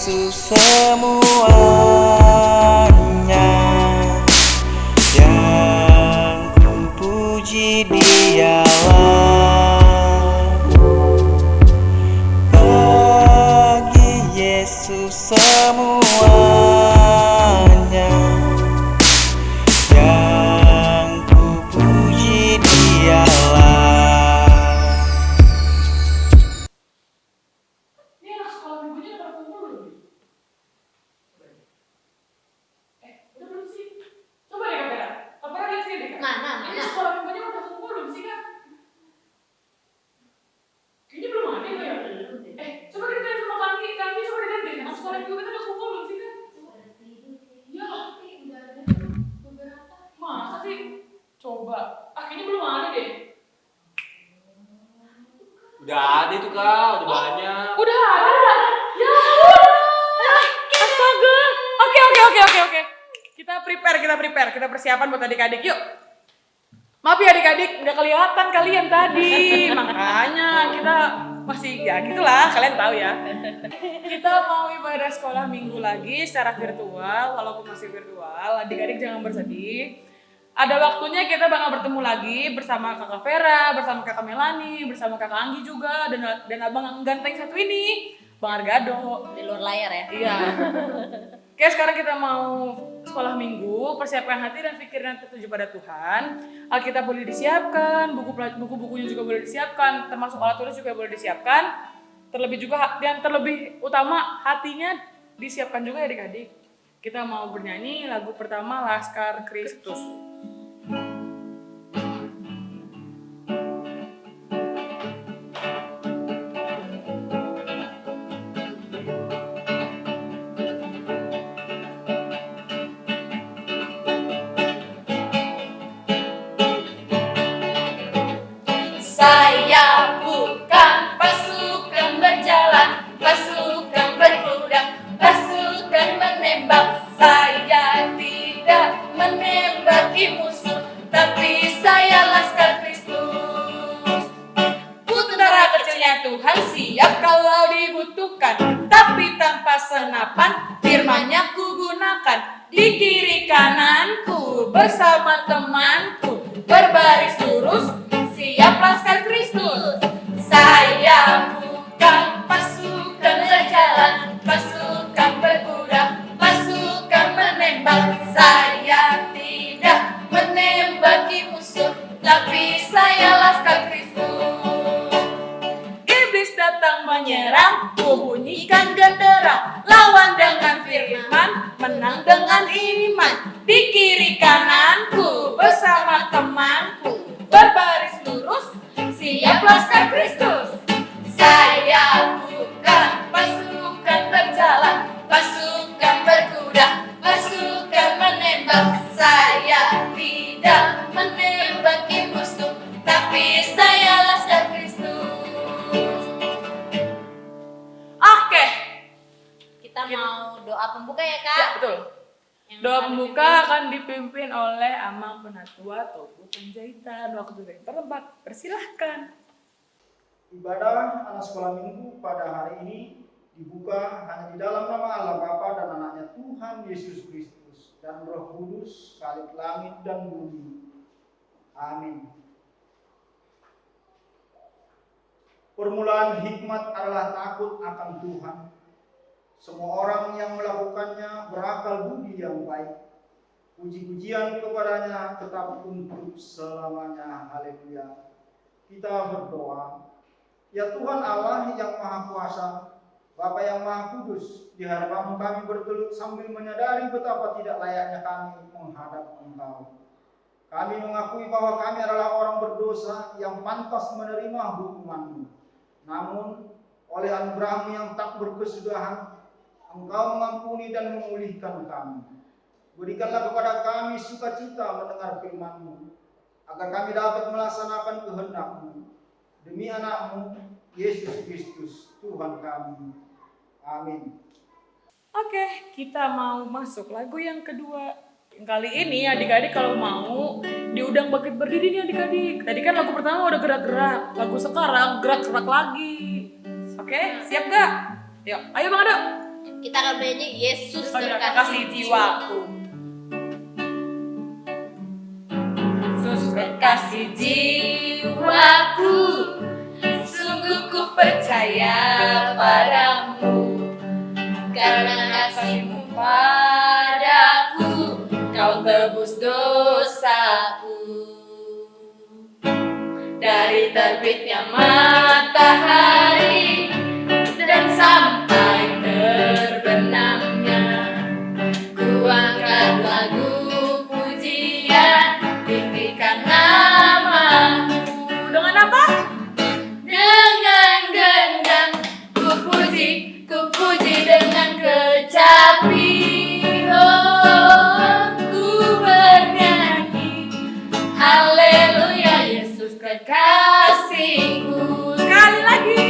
Yesus semuanya yang ku puji Dialah. Bagi Yesus semuanya yang ku puji Dialah. Ini anak sekolah minggunya udah kumpul belum? Udah belum sih? Coba deh kamera. Kamera lihat sini deh, Kak. Mana? Ini sekolah minggunya udah kumpul belum sih, Kak? Kayaknya belum ada ya? Coba kita lihat sama Kami coba dilihat deh. Anak sekolah minggu kita udah kumpul belum sih, Kak? Ya, masa sih? Coba. Kayaknya belum ada deh. Udah ada itu Kak, udah banyak. Udah ada. Ya. Astaga. Oke. Kita prepare. Kita persiapan buat adik-adik. Yuk. Maaf ya adik-adik, nggak kelihatan kalian tadi. Makanya kita masih ya gitulah, kalian tahu ya. Kita mau ibadah sekolah minggu lagi secara virtual, walaupun masih virtual. Adik-adik jangan bersedih. Ada waktunya kita bakal bertemu lagi bersama Kakak Vera, bersama Kakak Melani, bersama Kakak Anggi juga, dan abang yang ganteng satu ini, Bang Argado. Di luar layar ya? Iya. Oke, sekarang kita mau sekolah minggu, persiapkan hati dan pikiran tertuju pada Tuhan. Alkitab boleh disiapkan, buku-bukunya juga boleh disiapkan, termasuk alat tulis juga boleh disiapkan. Terlebih utama hatinya disiapkan juga ya adik-adik. Kita mau bernyanyi lagu pertama Laskar Kristus. Saya bukan pasukan berjalan, pasukan berkuda, pasukan menembak. Saya tidak menembaki musuh, tapi saya laskar Kristus. Tentara kecilnya Tuhan siap kalau dibutuhkan, tapi tanpa senapan firman-Nya ku gunakan. Di kiri kananku bersama temanku berbaris lurus, siap laskar Kristus. Saya bukan pasukan berjalan, pasukan berkuda, pasukan menembak. Saya tidak menembaki musuh, tapi saya laskar Kristus. Iblis datang menyerang, ku bunyikan genderang, lawan dengan firman, menang dengan iman. Di kiri kananku bersama temanku berbaris lurus, siap laskar Kristus. Saya bukan pasukan berjalan, pasukan berkuda, pasukan menembak. Saya tidak menembaki musuh, tapi saya laskar Kristus. Oke. Kita mau doa pembuka ya Kak? Ya, betul. Doa pembuka akan dipimpin oleh Amang Penatua Tobu Penjahitan. Waktu yang terlembat, persilahkan. Ibadah anak sekolah minggu pada hari ini dibuka hanya di dalam nama Allah Bapa dan anaknya Tuhan Yesus Kristus dan Roh Kudus, Khalik langit dan bumi. Amin. Permulaan hikmat adalah takut akan Tuhan. Semua orang yang melakukannya berakal budi yang baik. Puji-pujian kepadanya tetap untuk selamanya. Haleluya. Kita berdoa. Ya Tuhan Allah yang Maha Kuasa, Bapa yang Maha Kudus, di hadapan kami bertelut sambil menyadari betapa tidak layaknya kami menghadap Engkau. Kami mengakui bahwa kami adalah orang berdosa yang pantas menerima hukuman-Mu. Namun, oleh anugerah-Mu yang tak berkesudahan, Engkau mengampuni dan memulihkan kami. Berikanlah kepada kami sukacita mendengar firman-Mu, agar kami dapat melaksanakan kehendak-Mu. Demi anak-Mu, Yesus Kristus, Tuhan kami. Amin. Oke, kita mau masuk lagu yang kedua. Kali ini adik-adik kalau mau diundang bangkit berdiri nih adik-adik. Tadi kan lagu pertama udah gerak-gerak, lagu sekarang gerak-gerak lagi. Oke, siap gak? Yuk, ayo Bang Ado. Kita akan bernyanyi Yesus Kekasih kekasih jiwaku. Yesus Kekasih jiwaku, sungguh ku percaya padamu. Karena kasih-Mu padaku, Kau tebus dosaku. Dari terbitnya matahari dan sampai terbenamnya, ku angkat lagu pujian, tinggikan nama-Mu. Dengan apa? Dengan gendang ku puji dengan kecapi. Oh, ku bernyanyi haleluya, Yesus kekasihku. Sekali lagi.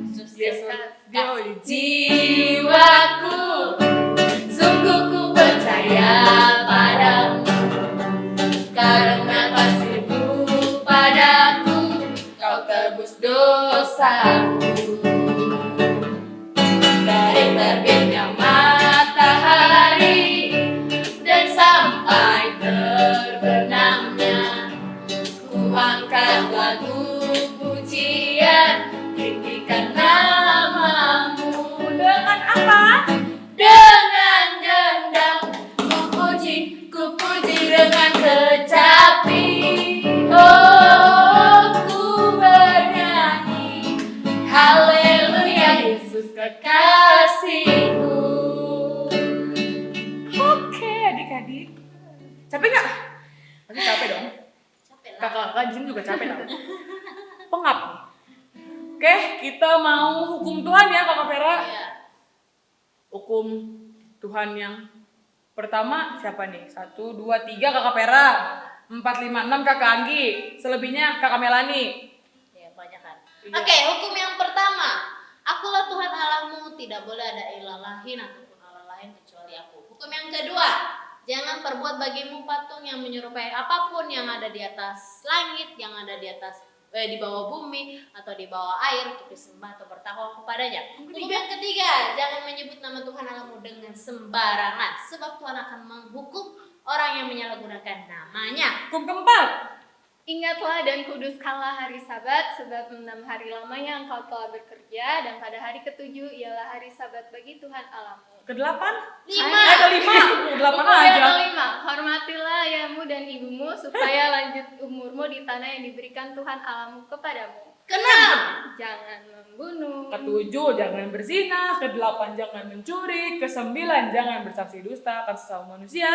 Yesus Yesus kekasih jiwaku, sungguh ku percaya padamu. Karena kasih-Mu padaku, Kau tebus dosaku. Dari terbitnya matahari dan sampai terbenamnya, ku angkat lagu pujian, tinggikan nama-Mu. Dengan apa? Dengan gendang ku puji dengan kecapi. Oh, ku bernyanyi haleluya, Yesus kekasihku. Oke, adik-adik. Capek nggak? Pasti capek dong. Capek lah. Kakak-kakak di sini juga capek dong. Pengap nih. Oke, kita mau hukum Tuhan ya, Kakak Vera. Iya. Hukum Tuhan yang pertama siapa nih? 1, 2, 3 Kakak Vera. 4, 5, 6 Kakak Anggi. Selebihnya Kakak Melani. Ya, banyak kan. Iya. Oke, hukum yang pertama. Akulah Tuhan Allahmu, tidak boleh ada ilah lain ataupun Allah lain kecuali aku. Hukum yang kedua, jangan perbuat bagimu patung yang menyerupai apapun yang ada di atas langit, yang ada di atas di bawah bumi atau di bawah air untuk disembah atau bertakwa kepadanya. Hukum yang ketiga, jangan menyebut nama Tuhan Allahmu dengan sembarangan, sebab Tuhan akan menghukum orang yang menyalahgunakan namanya. Hukum keempat. Ingatlah dan kuduskanlah hari Sabat, sebab 6 hari lamanya engkau telah bekerja, dan pada hari ketujuh ialah hari Sabat bagi Tuhan Allahmu. Kedelapan. Lima. Kelima. Delapan Hukum yang aja. kelima, hormatilah ayahmu dan ibumu, supaya lanjut umurmu di tanah yang diberikan Tuhan Allahmu kepadamu. Keenam. Jangan membunuh. Ketujuh, jangan berzina. Kedelapan, jangan mencuri. Kesembilan, jangan bersaksi dusta akan sesama manusia.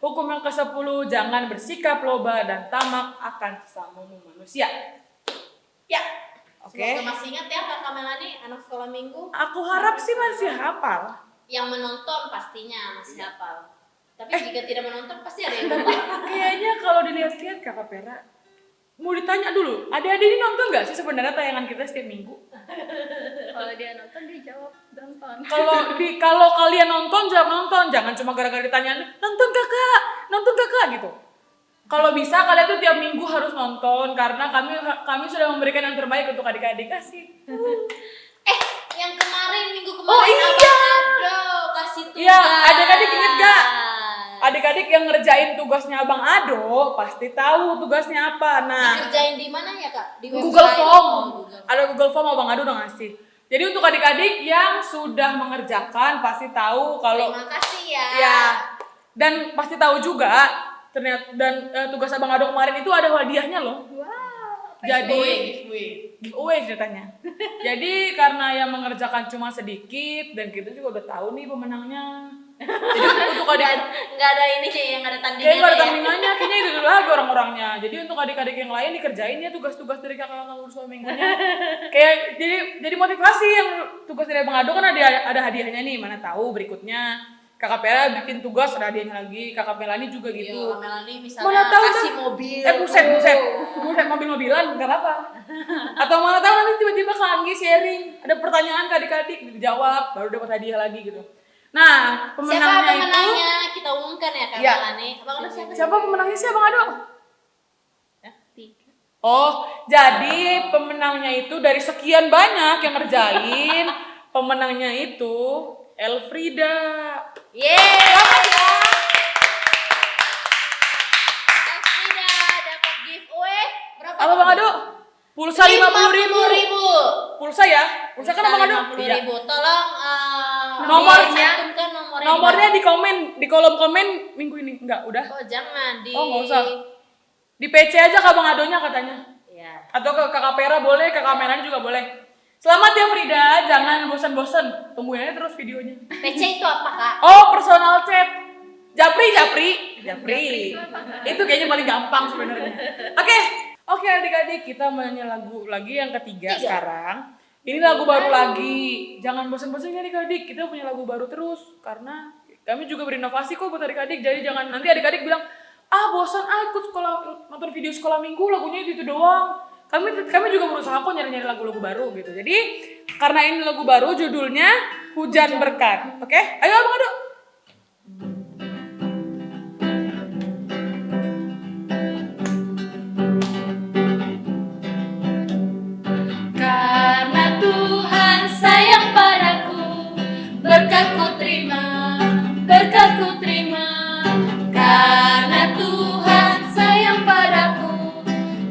Hukum yang ke-10, jangan bersikap loba dan tamak akan sesama manusia. Ya. Oke. Semoga masih ingat ya Kak Melani, anak sekolah minggu. Aku harap sih masih hafal. Yang menonton pastinya masih hafal. Tapi jika tidak menonton pasti ada yang lupa. Kayaknya kalau dilihat-lihat Kakak Vera, mau ditanya dulu, adik-adik ini nonton nggak sih sebenarnya tayangan kita setiap minggu? Kalau dia nonton, dia jawab nonton. Kalau kalian nonton, jawab nonton. Jangan cuma gara-gara ditanya, nonton kakak gitu. Kalau bisa kalian tuh tiap minggu harus nonton karena kami sudah memberikan yang terbaik untuk adik-adik. Kasih. Yang kemarin minggu Oh, kemarin iya. Abang Ado kasih tugas. Iya, adik-adik inget gak? Adik-adik yang ngerjain tugasnya Abang Ado pasti tahu tugasnya apa. Nah, Dikerjain di mana ya Kak? Di Google website? Form. Oh, Google. Ada Google Form Abang Ado udah ngasih. Jadi untuk adik-adik yang sudah mengerjakan pasti tahu kalau Terima kasih ya. ya, dan pasti tahu juga ternyata tugas Abang Ado kemarin itu ada hadiahnya loh. Wow. Jadi Giveaway. giveaway ceritanya. Jadi karena yang mengerjakan cuma sedikit dan kita juga udah tahu nih pemenangnya. Jadi untuk adik Nggak ada ini yang ada tandingannya. kayaknya nggak ada ya. tandingannya, kayaknya itu dulu lagi orang-orangnya. Jadi untuk adik-adik yang lain dikerjain ya tugas-tugas dari kakak-kakak urusan minggunya. Kayak jadi motivasi yang tugas dari Bang Ado kan ada hadiahnya nih, mana tahu berikutnya. Kakak Pera bikin tugas ada hadiahnya lagi, kakak Melani juga Iya, gitu. Kak Melani misalnya Mana tahu kasih kan? mobil. Buset, mobil-mobilan, nggak apa-apa. Atau mana tahu nanti tiba-tiba Kak Anggi sharing, ada pertanyaan ke adik-adik, dijawab, baru dapat hadiah lagi gitu. Nah, Siapa pemenangnya pemenangnya? Kita umumkan ya Kak Iya. Melani. Abang Ado siapa? siapa pemenangnya sih Abang Ado? 3. Oh, jadi pemenangnya itu dari sekian banyak yang ngerjain, pemenangnya itu Elfrida. Yeay. Selamat ya. Elfrida dapat giveaway berapa? Apa Bang Ado? Pulsa 50.000. 50.000. Pulsa ya? Pulsa kan Bang Ado? 50.000. Tolong Nomornya? cantumkan nomornya. Nomornya di komen, di kolom komen minggu ini. Enggak, udah. Oh, jangan di. Oh, nggak usah. Di PC aja ke Bang Adonya katanya. Ya. Atau ke Kakak Pera boleh, ke kameranya juga boleh. Selamat ya Frida, jangan bosan-bosan. Tungguin aja terus videonya. PC itu apa, Kak? Oh, personal chat. Japri. Itu kayaknya paling gampang sebenarnya. Oke adik-adik, kita menyanyi lagu lagi yang ketiga sekarang. Ini lagu baru lagi. Jangan bosan-bosan ya adik-adik, kita punya lagu baru terus. Karena kami juga berinovasi kok buat adik-adik. Jadi jangan nanti adik-adik bilang, bosan ikut sekolah, nonton video sekolah minggu lagunya itu doang. Kami juga berusaha kok nyari-nyari lagu-lagu baru gitu. Jadi karena ini lagu baru judulnya Hujan Berkat. Oke? Ayo Abang Ado. Karena Tuhan sayang padaku, berkat-Ku terima, berkat-Ku terima. Karena Tuhan sayang padaku,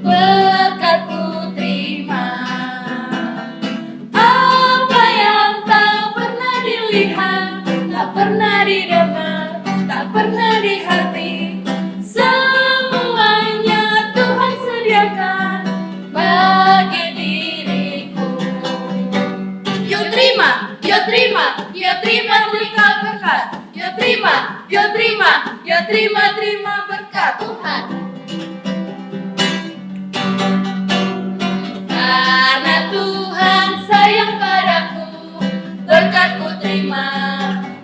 berkat-Ku terima. Apa yang tak pernah dilihat, tak pernah didengar, tak pernah di hati, semuanya Tuhan sediakan bagi diriku. Yo terima, yo terima, yo terima berkat. Yo terima, yo terima, yo terima berkat Tuhan. Karena Tuhan sayang padaku, berkat-Ku terima,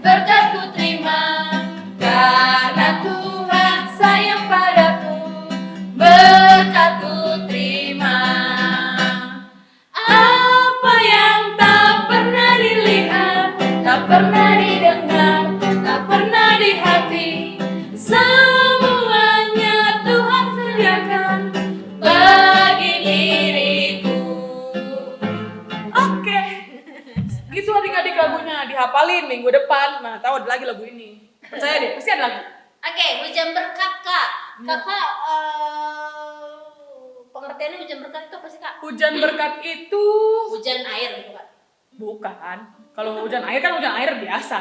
berkat-Ku terima. Karena Tuhan sayang padaku, berkat-Ku terima. Apa yang tak pernah dilihat, tak pernah didengar, tak pernah di hati, semuanya Tuhan sediakan bagi diriku. Oke. Gitu adik-adik lagunya dihafalin minggu depan. Nah, tahu ada lagi lagu ini. Percaya deh, pasti ada lagi. Oke, hujan berkat, Kak. Kakak pengertiannya hujan berkat itu apa sih, Kak? Hujan berkat itu Hujan air gitu, Kak. bukan. Kalau hujan air kan hujan air biasa.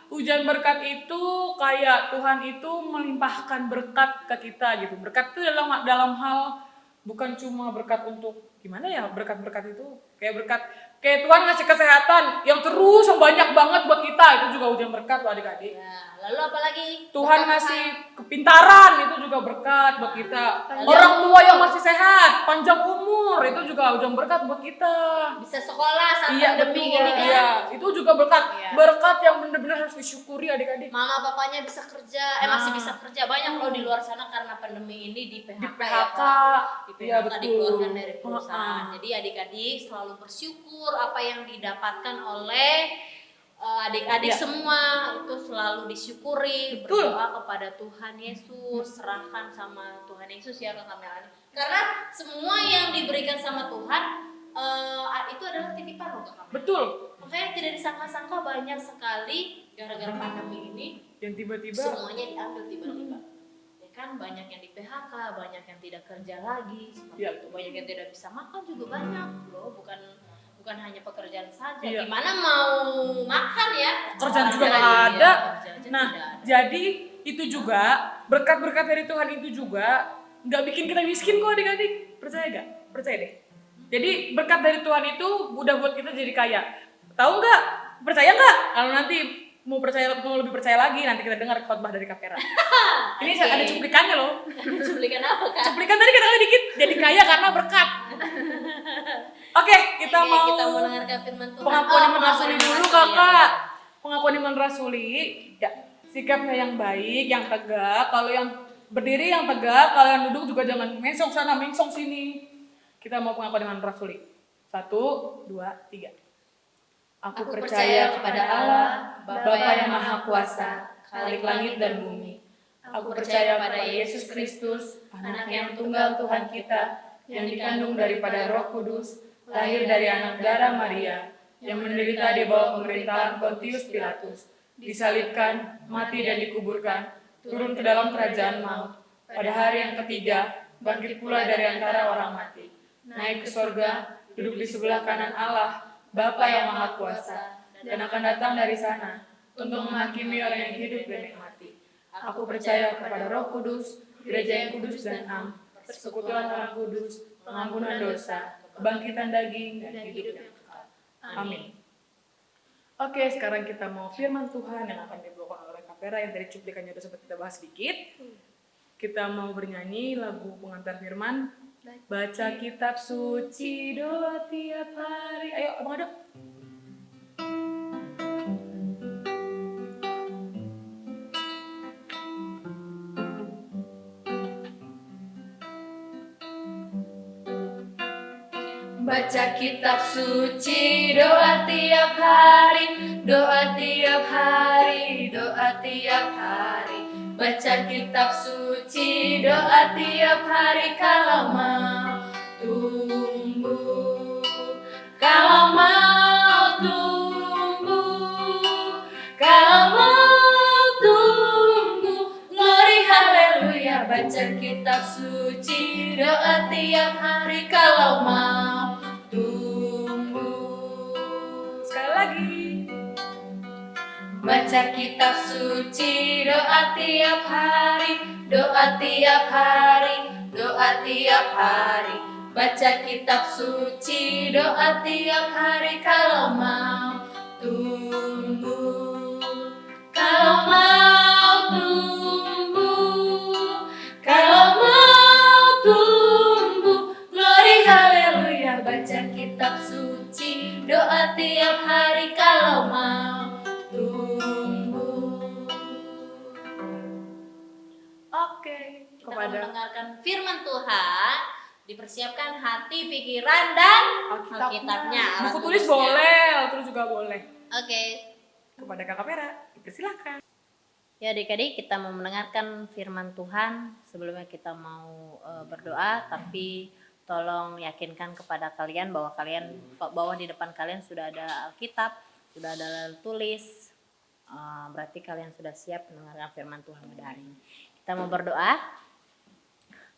Hujan berkat itu kayak Tuhan itu melimpahkan berkat ke kita gitu. Berkat itu dalam hal bukan cuma berkat untuk gimana ya, berkat-berkat itu kayak Tuhan ngasih kesehatan yang terus yang banyak banget buat kita, itu juga hujan berkat loh adik-adik. Ya, lalu apa lagi? Tuhan ngasih kepintaran, itu juga berkat buat kita. Orang tua yang masih sehat, panjang umur, itu juga hujan berkat buat kita. Bisa sekolah saat Iya pandemi betul, gini kan. iya. Itu juga berkat. Iya. Berkat yang benar-benar harus disyukuri adik-adik. Mama bapaknya bisa kerja, masih bisa kerja. Banyak loh di luar sana karena pandemi ini di PHK, Di ya, PHK, Kak. Di PHK iya betul. dikeluarkan dari perusahaan. Heeh. Jadi adik-adik selalu bersyukur apa yang didapatkan oleh adik-adik Iya. semua itu selalu disyukuri, Betul. berdoa kepada Tuhan Yesus, serahkan sama Tuhan Yesus ya Kak Melani. Karena semua yang diberikan sama Tuhan itu adalah titipan loh Kak Melani. Betul. Makanya tidak disangka-sangka banyak sekali gara-gara pandemi ini Yang tiba-tiba semuanya diambil tiba-tiba. Ya kan banyak yang di PHK, banyak yang tidak kerja lagi, seperti Iya. itu. Banyak yang tidak bisa makan juga banyak loh, bukan hanya pekerjaan saja. Iya. Gimana mau makan ya? kerjaan juga Iya, nggak ada. kerja aja Nah, tidak ada. jadi itu juga berkat-berkat dari Tuhan itu juga nggak bikin kita miskin kok adik-adik. Percaya gak? Percaya deh. Jadi berkat dari Tuhan itu udah buat kita jadi kaya. Tahu nggak? Percaya nggak? Kalau nanti mau lebih percaya lagi, nanti kita dengar khotbah dari Kapera. Ini Oke. ada cuplikannya loh. Cuplikan apa Kak? Cuplikan tadi kata dikit, jadi kaya karena berkat. Oke, kita Oke, mau kita mendengarkan firman Tuhan. pengakuan iman rasuli pengakuan dulu iman rasuli, kakak. ya. Pengakuan iman rasuli, ya, sikapnya yang baik, yang tegak. Kalau yang berdiri yang tegak, kalau yang duduk juga jangan mengsong sana, mengsong sini. Kita mau pengakuan iman rasuli. 1, 2, 3. Aku percaya kepada Allah, Bapa yang Maha Kuasa, Khalik langit dan bumi. Aku percaya pada Yesus Kristus, Anak yang tunggal Tuhan kita, yang dikandung daripada Roh Kudus, lahir dari anak darah Maria, yang menderita di bawah pemerintahan Pontius Pilatus, disalibkan, mati dan dikuburkan, turun ke dalam kerajaan maut. Pada hari yang ketiga, bangkit pula dari antara orang mati, naik ke sorga, duduk di sebelah kanan Allah, Bapa yang Maha Kuasa, dan akan datang dari sana untuk menghakimi orang yang hidup dan yang mati. Aku percaya kepada Roh Kudus, gereja yang kudus dan am, persekutuan orang kudus, pengampunan dosa, kebangkitan daging, dan hidup yang kekal. Amin. Oke, sekarang kita mau firman Tuhan yang akan dibawakan oleh Kapera yang tadi cuplikannya udah sempat kita bahas sedikit. Kita mau bernyanyi lagu pengantar firman. Baca kitab suci, doa tiap hari. Ayo, Abang Adok. Baca kitab suci, doa tiap hari, doa tiap hari, doa tiap hari. Baca kitab suci, doa tiap hari kalau mau tumbuh, kalau mau tumbuh, kalau mau tumbuh. Glory haleluya. Baca kitab suci, doa tiap hari kalau mau tumbuh. Sekali lagi. Baca kitab suci, doa tiap hari, doa tiap hari, doa tiap hari. Baca kitab suci, doa tiap hari kalau mau tumbuh, kalau mau tumbuh, kalau mau tumbuh. Glory haleluya. Baca kitab suci, doa tiap hari kalau mau tumbuh. Oke. Kita Kepada mendengarkan firman Tuhan, dipersiapkan hati, pikiran, dan Alkitabnya. Buku tulis boleh, alat tulis juga boleh. Oke. Kepada Kakak Pera, dipersilakan. Ya adik-adik, kita mau mendengarkan firman Tuhan. Sebelumnya kita mau berdoa, tapi tolong yakinkan kepada kalian bahwa di depan kalian sudah ada Alkitab, sudah ada alat tulis. Berarti kalian sudah siap mendengarkan firman Tuhan pada hari ini. Kita mau berdoa.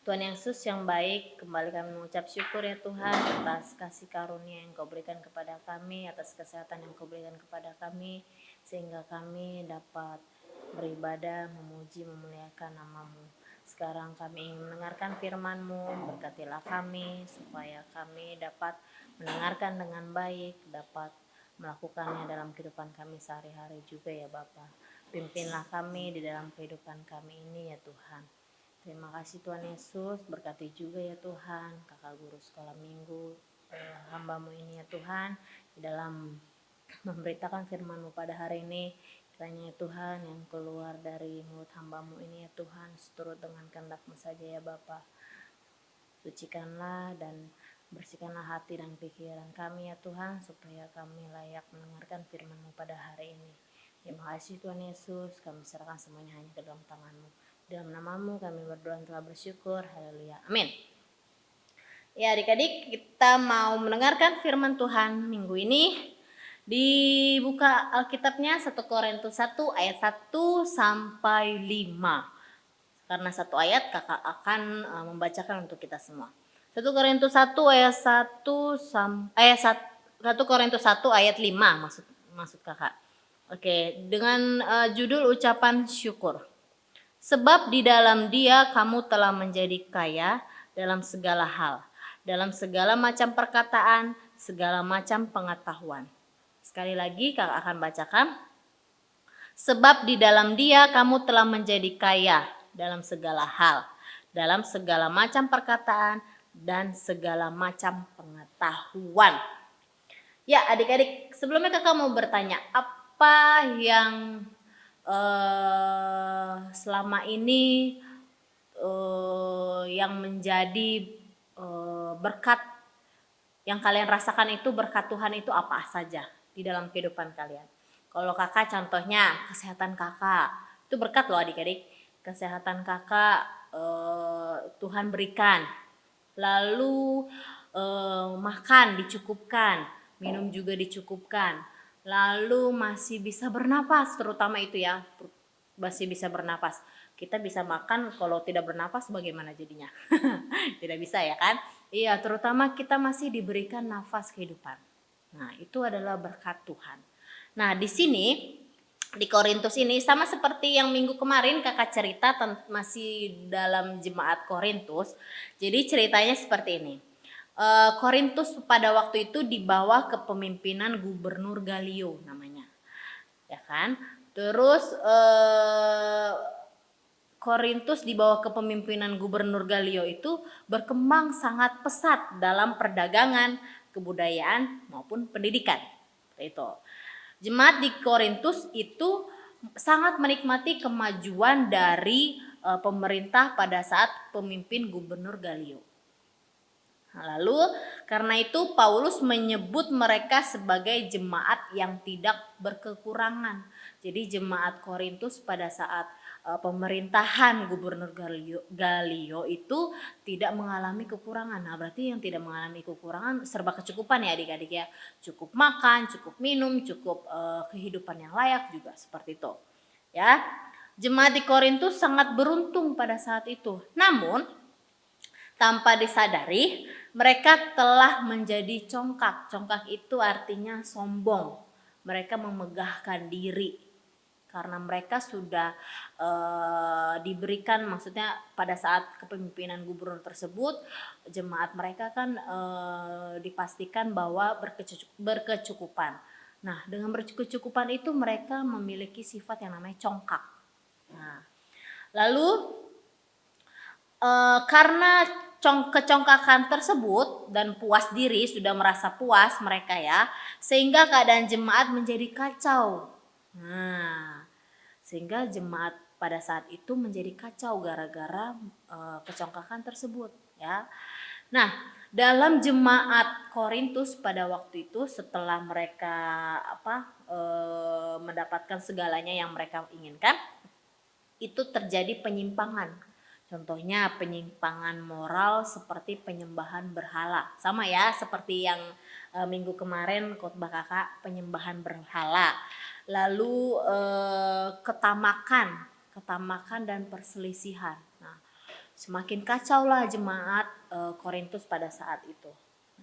Tuhan Yesus yang baik, kembali kami mengucap syukur ya Tuhan atas kasih karunia yang Kau berikan kepada kami, atas kesehatan yang Kau berikan kepada kami, sehingga kami dapat beribadah, memuji, memuliakan nama-Mu. Sekarang kami ingin mendengarkan firman-Mu, berkatilah kami supaya kami dapat mendengarkan dengan baik, dapat melakukannya dalam kehidupan kami sehari-hari juga ya Bapa. Pimpinlah kami di dalam kehidupan kami ini ya Tuhan. Terima kasih Tuhan Yesus, berkati juga ya Tuhan kakak guru sekolah minggu, hamba-Mu ini ya Tuhan, di dalam memberitakan firman-Mu pada hari ini. Kiranya ya Tuhan yang keluar dari mulut hamba-Mu ini ya Tuhan, seturut dengan kehendak-Mu saja ya Bapa. Sucikanlah dan bersihkanlah hati dan pikiran kami ya Tuhan, supaya kami layak mendengarkan firman-Mu pada hari ini. Terima kasih Tuhan Yesus, kami serahkan semuanya hanya ke dalam tangan-Mu. Dalam nama-Mu kami berdoa dan telah bersyukur. Haleluya. Amin. Ya adik-adik, kita mau mendengarkan firman Tuhan minggu ini. Dibuka Alkitabnya 1 Korintus 1 ayat 1 sampai 5. Karena satu ayat kakak akan membacakan untuk kita semua. 1 Korintus 1 ayat 1 Korintus 1 ayat 5 maksud kakak. Oke, dengan judul ucapan syukur. Sebab di dalam Dia kamu telah menjadi kaya dalam segala hal, dalam segala macam perkataan, segala macam pengetahuan. Sekali lagi kakak akan bacakan. Sebab di dalam Dia kamu telah menjadi kaya dalam segala hal, dalam segala macam perkataan, dan segala macam pengetahuan. Ya adik-adik, sebelumnya kakak mau bertanya, apa yang selama ini yang menjadi berkat yang kalian rasakan itu, berkat Tuhan itu apa saja di dalam kehidupan kalian? Kalau kakak contohnya kesehatan kakak, itu berkat loh adik-adik. Kesehatan kakak Tuhan berikan. Lalu makan dicukupkan. minum juga dicukupkan. Lalu masih bisa bernapas, terutama itu ya, masih bisa bernapas. Kita bisa makan, kalau tidak bernapas bagaimana jadinya? Tidak bisa ya kan? Iya, terutama kita masih diberikan nafas kehidupan. Nah, itu adalah berkat Tuhan. Nah, di sini di Korintus ini sama seperti yang minggu kemarin kakak cerita masih dalam jemaat Korintus. Jadi ceritanya seperti ini. Korintus pada waktu itu di bawah kepemimpinan Gubernur Galio namanya, ya kan? Terus Korintus di bawah kepemimpinan Gubernur Galio itu berkembang sangat pesat dalam perdagangan, kebudayaan maupun pendidikan. Itu. Jemaat di Korintus itu sangat menikmati kemajuan dari pemerintah pada saat pemimpin Gubernur Galio. Lalu karena itu Paulus menyebut mereka sebagai jemaat yang tidak berkekurangan. Jadi jemaat Korintus pada saat pemerintahan Gubernur Galio itu tidak mengalami kekurangan. Nah, berarti yang tidak mengalami kekurangan serba kecukupan ya adik-adik ya. Cukup makan, cukup minum, cukup kehidupan yang layak juga seperti itu. Ya. Jemaat di Korintus sangat beruntung pada saat itu. Namun tanpa disadari mereka telah menjadi congkak. Congkak itu artinya sombong. Mereka memegahkan diri. Karena mereka sudah diberikan, maksudnya pada saat kepemimpinan gubernur tersebut, jemaat mereka kan dipastikan bahwa berkecukupan. Nah, dengan berkecukupan itu mereka memiliki sifat yang namanya congkak. Nah, lalu karena kecongkakan tersebut dan puas diri, sudah merasa puas mereka ya, sehingga keadaan jemaat menjadi kacau. Nah, sehingga jemaat pada saat itu menjadi kacau gara-gara kecongkakan tersebut ya. Nah, dalam jemaat Korintus pada waktu itu setelah mereka mendapatkan segalanya yang mereka inginkan, itu terjadi penyimpangan. Contohnya penyimpangan moral seperti penyembahan berhala. Sama ya seperti yang minggu kemarin khotbah kakak, penyembahan berhala. Lalu ketamakan dan perselisihan. Nah, semakin kacau lah jemaat Korintus pada saat itu.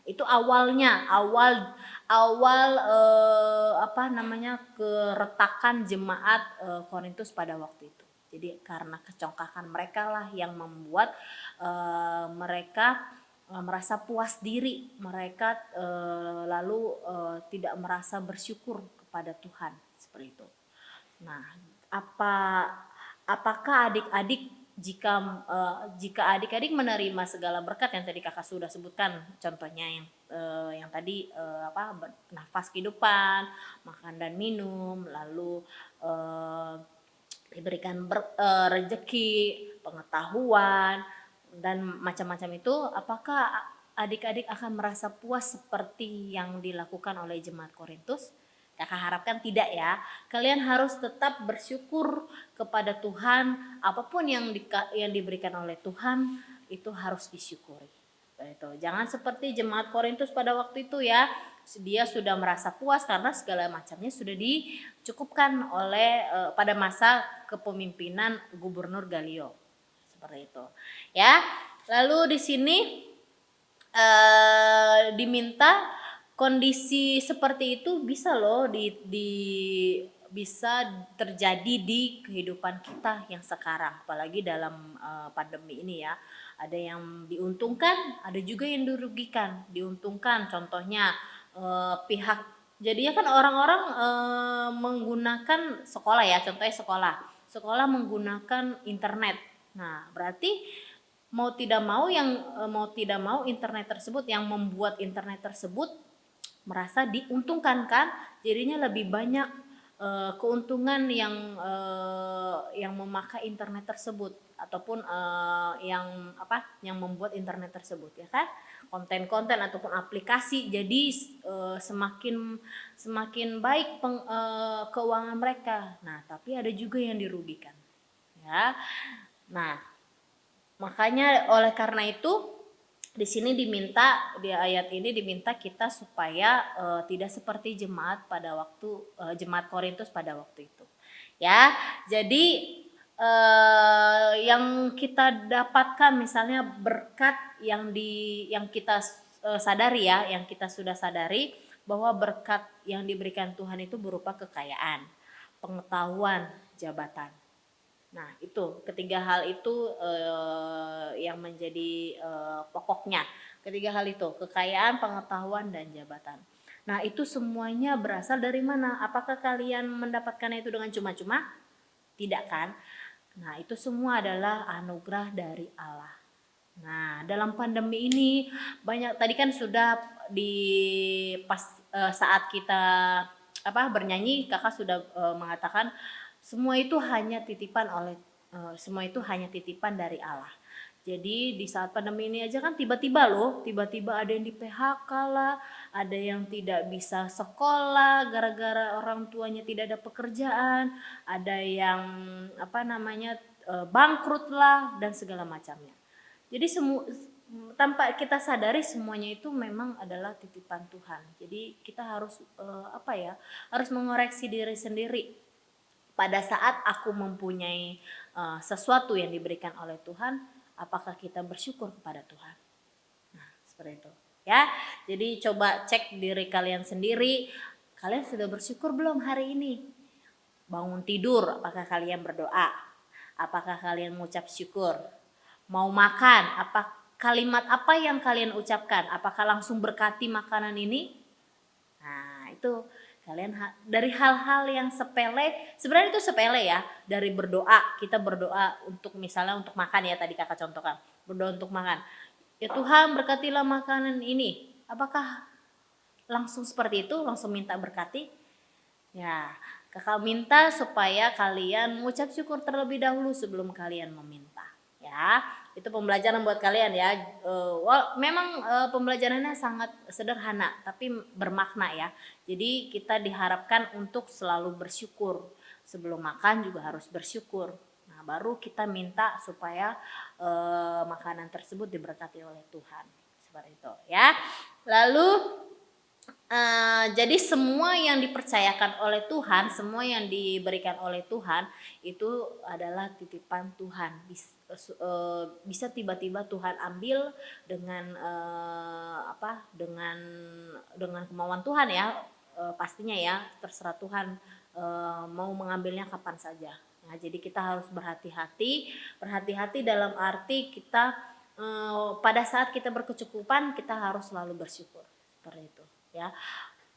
Itu awalnya keretakan jemaat Korintus pada waktu itu. Jadi karena kecongkakan mereka lah yang membuat mereka merasa puas diri, mereka lalu tidak merasa bersyukur kepada Tuhan seperti itu. Nah, apakah adik-adik jika adik-adik menerima segala berkat yang tadi kakak sudah sebutkan, contohnya yang tadi nafas kehidupan, makan dan minum, lalu diberikan rezeki, pengetahuan dan macam-macam itu, apakah adik-adik akan merasa puas seperti yang dilakukan oleh jemaat Korintus? Kakak harapkan tidak ya. Kalian harus tetap bersyukur kepada Tuhan. Apapun yang diberikan oleh Tuhan itu harus disyukuri. Jangan seperti jemaat Korintus pada waktu itu ya. Dia sudah merasa puas karena segala macamnya sudah dicukupkan oleh pada masa kepemimpinan Gubernur Galio. Seperti itu. Ya. Lalu di sini diminta kondisi seperti itu bisa loh bisa terjadi di kehidupan kita yang sekarang, apalagi dalam pandemi ini ya. Ada yang diuntungkan, ada juga yang dirugikan. Diuntungkan contohnya pihak, jadinya kan orang-orang menggunakan sekolah ya, contohnya sekolah menggunakan internet. Nah, berarti mau tidak mau internet tersebut, yang membuat internet tersebut merasa diuntungkan kan, jadinya lebih banyak keuntungan yang memakai internet tersebut ataupun yang membuat internet tersebut ya kan, konten-konten ataupun aplikasi, jadi semakin baik keuangan mereka. Nah, tapi ada juga yang dirugikan ya. Nah, makanya oleh karena itu di sini diminta, di ayat ini diminta kita supaya tidak seperti jemaat pada waktu jemaat Korintus pada waktu itu. Ya, jadi yang kita dapatkan misalnya berkat yang kita sadari ya, yang kita sudah sadari bahwa berkat yang diberikan Tuhan itu berupa kekayaan, pengetahuan, jabatan. Nah, itu ketiga hal itu yang menjadi pokoknya. Ketiga hal itu, kekayaan, pengetahuan, dan jabatan. Nah, itu semuanya berasal dari mana? Apakah kalian mendapatkannya itu dengan cuma-cuma? Tidak kan? Nah, itu semua adalah anugerah dari Allah. Nah, dalam pandemi ini banyak, tadi kan sudah saat kita bernyanyi, kakak sudah mengatakan semua itu hanya titipan dari Allah. Jadi di saat pandemi ini aja kan tiba-tiba ada yang di PHK lah, ada yang tidak bisa sekolah gara-gara orang tuanya tidak ada pekerjaan, ada yang bangkrut lah dan segala macamnya. Jadi tanpa kita sadari semuanya itu memang adalah titipan Tuhan. Jadi kita harus harus mengoreksi diri sendiri. Pada saat aku mempunyai sesuatu yang diberikan oleh Tuhan, apakah kita bersyukur kepada Tuhan? Nah, seperti itu ya. Jadi coba cek diri kalian sendiri. Kalian sudah bersyukur belum hari ini? Bangun tidur, apakah kalian berdoa? Apakah kalian mengucap syukur? Mau makan, kalimat apa yang kalian ucapkan? Apakah langsung berkati makanan ini? Nah, itu kalian dari hal-hal yang sepele, sebenarnya itu sepele ya, dari berdoa, kita berdoa untuk misalnya untuk makan ya, tadi kakak contohkan, berdoa untuk makan. Ya Tuhan berkatilah makanan ini. Apakah langsung seperti itu, langsung minta berkati? Ya, kakak minta supaya kalian mengucap syukur terlebih dahulu sebelum kalian meminta. Ya, itu pembelajaran buat kalian ya. Memang pembelajarannya sangat sederhana tapi bermakna ya. Jadi kita diharapkan untuk selalu bersyukur. Sebelum makan juga harus bersyukur. Nah, baru kita minta supaya makanan tersebut diberkati oleh Tuhan. Seperti itu ya. Lalu jadi semua yang dipercayakan oleh Tuhan, semua yang diberikan oleh Tuhan itu adalah titipan Tuhan. Bisa tiba-tiba Tuhan ambil dengan dengan kemauan Tuhan ya, pastinya ya, terserah Tuhan mau mengambilnya kapan saja. Nah, jadi kita harus berhati-hati dalam arti kita pada saat kita berkecukupan kita harus selalu bersyukur, seperti itu. Ya,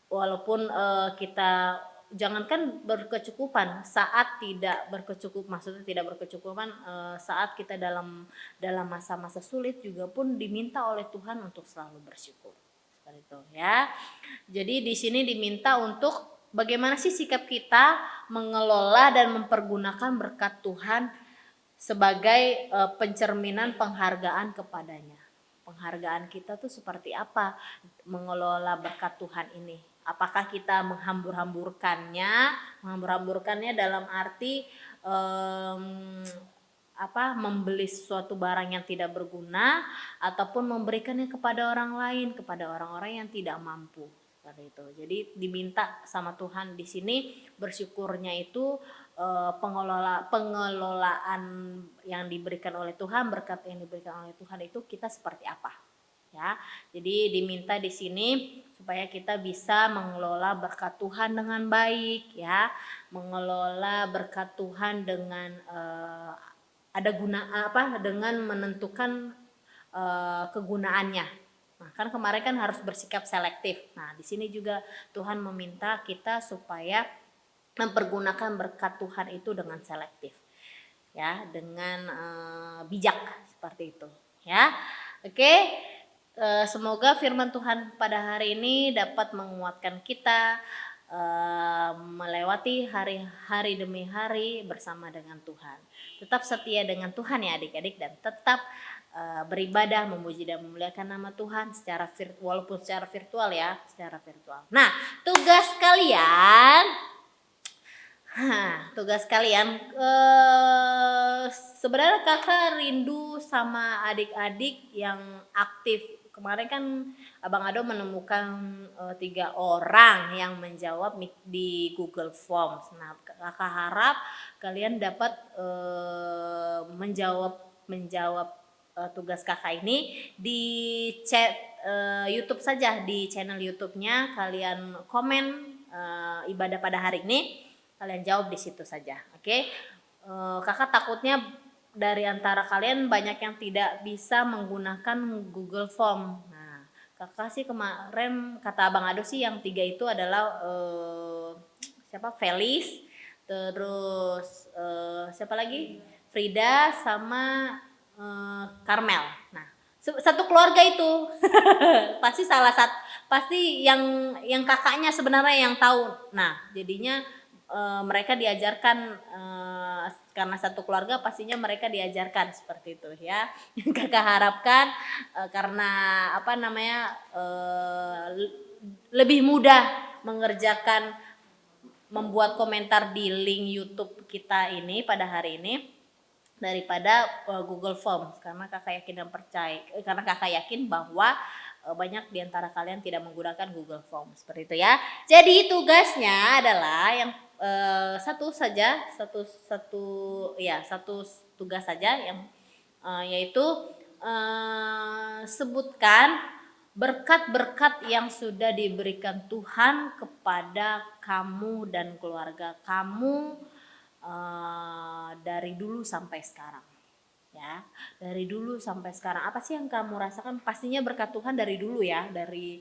walaupun kita jangankan berkecukupan, saat tidak berkecukupan, saat kita dalam masa-masa sulit juga pun diminta oleh Tuhan untuk selalu bersyukur, seperti itu ya. Jadi di sini diminta untuk bagaimana sih sikap kita mengelola dan mempergunakan berkat Tuhan sebagai pencerminan penghargaan kepadanya. Penghargaan kita tuh seperti apa mengelola berkat Tuhan ini? Apakah kita menghambur-hamburkannya dalam arti membeli sesuatu barang yang tidak berguna ataupun memberikannya kepada orang lain, kepada orang-orang yang tidak mampu, seperti itu. Jadi diminta sama Tuhan di sini bersyukurnya itu pengelolaan yang diberikan oleh Tuhan, berkat yang diberikan oleh Tuhan itu kita seperti apa ya. Jadi diminta di sini supaya kita bisa mengelola berkat Tuhan dengan baik ya, mengelola berkat Tuhan dengan dengan menentukan kegunaannya. Nah, kan kemarin kan harus bersikap selektif. Nah, di sini juga Tuhan meminta kita supaya mempergunakan berkat Tuhan itu dengan selektif, ya, dengan bijak, seperti itu, ya. Oke, semoga firman Tuhan pada hari ini dapat menguatkan kita melewati hari demi hari bersama dengan Tuhan. Tetap setia dengan Tuhan ya adik-adik, dan tetap beribadah, memuji dan memuliakan nama Tuhan walaupun secara virtual ya, secara virtual. Nah, tugas kalian tugas kalian. Sebenarnya kakak rindu sama adik-adik yang aktif. Kemarin kan Abang Ado menemukan 3 orang yang menjawab di Google Forms. Nah, kakak harap kalian dapat menjawab tugas kakak ini di chat YouTube saja, di channel YouTube-nya kalian komen ibadah pada hari ini, kalian jawab di situ saja, oke? Kakak takutnya dari antara kalian banyak yang tidak bisa menggunakan Google Form. Nah, kakak sih kemarin kata Abang Ado sih yang 3 itu adalah siapa? Felis, terus siapa lagi? Frida sama Karmel. Nah, satu keluarga itu pasti pasti yang kakaknya sebenarnya yang tahu. Nah, jadinya mereka diajarkan karena satu keluarga pastinya mereka diajarkan seperti itu ya. Kakak harapkan karena lebih mudah mengerjakan membuat komentar di link YouTube kita ini pada hari ini daripada Google Forms, karena kakak yakin dan percaya, karena kakak yakin bahwa banyak di antara kalian tidak menggunakan Google Forms seperti itu ya. Jadi tugasnya adalah yang satu tugas saja yang yaitu sebutkan berkat-berkat yang sudah diberikan Tuhan kepada kamu dan keluarga kamu dari dulu sampai sekarang ya. Dari dulu sampai sekarang apa sih yang kamu rasakan? Pastinya berkat Tuhan dari dulu ya, dari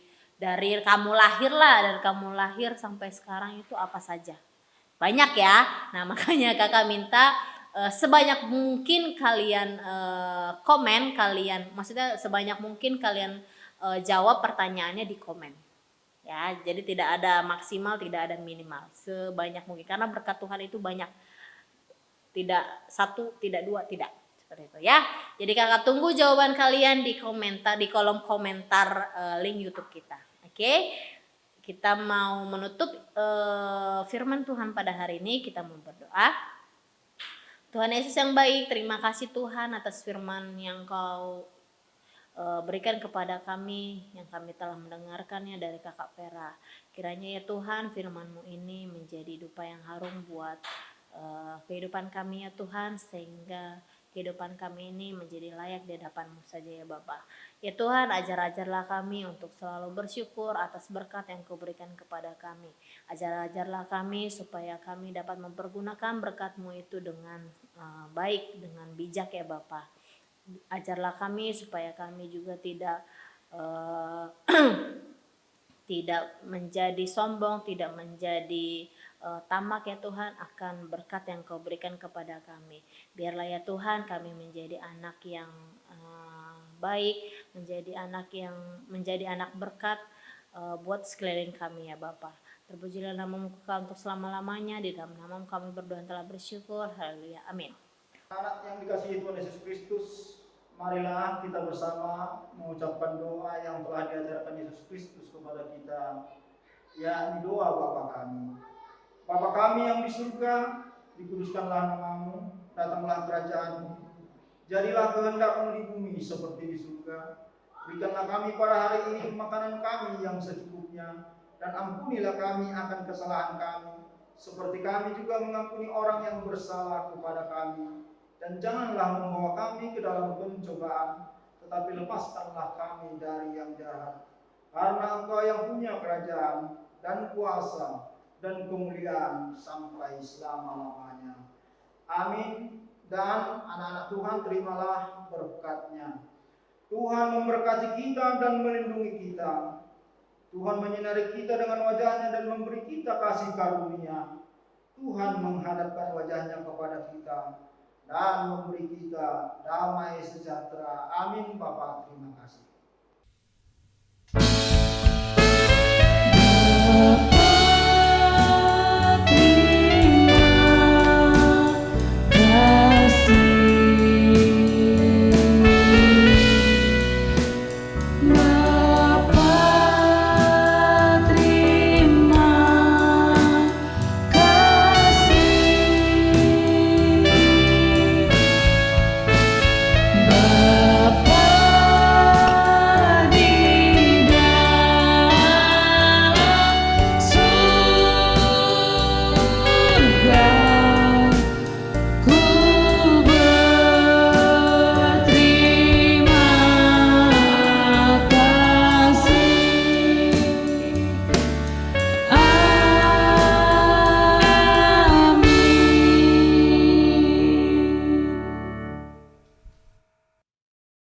kamu lahir sampai sekarang itu apa saja, banyak ya. Nah, makanya kakak minta sebanyak mungkin kalian komen, maksudnya sebanyak mungkin kalian jawab pertanyaannya di komen ya. Jadi tidak ada maksimal, tidak ada minimal, sebanyak mungkin, karena berkat Tuhan itu banyak, tidak 1, tidak 2, tidak, seperti itu ya. Jadi kakak tunggu jawaban kalian di kolom komentar link YouTube kita. Oke, kita mau menutup firman Tuhan pada hari ini. Kita mau berdoa. Tuhan Yesus yang baik, terima kasih Tuhan atas firman yang Kau berikan kepada kami, yang kami telah mendengarkannya dari kakak Vera. Kiranya ya Tuhan, firman-Mu ini menjadi dupa yang harum buat kehidupan kami ya Tuhan, sehingga kehidupan kami ini menjadi layak di hadapan-Mu saja ya Bapa. Ya Tuhan, ajarlah kami untuk selalu bersyukur atas berkat yang Kau berikan kepada kami. Ajarlah kami supaya kami dapat mempergunakan berkat-Mu itu dengan baik, dengan bijak ya Bapa. Ajarlah kami supaya kami juga tidak tidak menjadi sombong, tidak menjadi tamak ya Tuhan akan berkat yang Kau berikan kepada kami. Biarlah ya Tuhan kami menjadi anak yang baik, menjadi anak berkat buat sekeliling kami ya Bapa. Terpujilah nama-Mu untuk selama-lamanya. Di dalam nama-Mu kami berdoa telah bersyukur. Haleluya. Amin. Anak yang dikasihi Tuhan Yesus Kristus, marilah kita bersama mengucapkan doa yang telah diajarkan Yesus Kristus kepada kita, yakni doa Bapa kami. Bapa kami yang di surga, dikuduskanlah nama-Mu, datanglah kerajaan-Mu, jadilah kehendak-Mu di bumi seperti di surga. Berikanlah kami pada hari ini makanan kami yang secukupnya, dan ampunilah kami akan kesalahan kami, seperti kami juga mengampuni orang yang bersalah kepada kami. Dan janganlah membawa kami ke dalam pencobaan, tetapi lepaskanlah kami dari yang jahat. Karena Engkau yang punya kerajaan dan kuasa dan kemuliaan sampai selama-lamanya. Amin. Dan anak-anak Tuhan, terimalah berkat-Nya. Tuhan memberkati kita dan melindungi kita. Tuhan menyinari kita dengan wajah-Nya dan memberi kita kasih karunia. Tuhan menghadapkan wajah-Nya kepada kita dan memberi kita damai sejahtera. Amin. Bapa, terima kasih.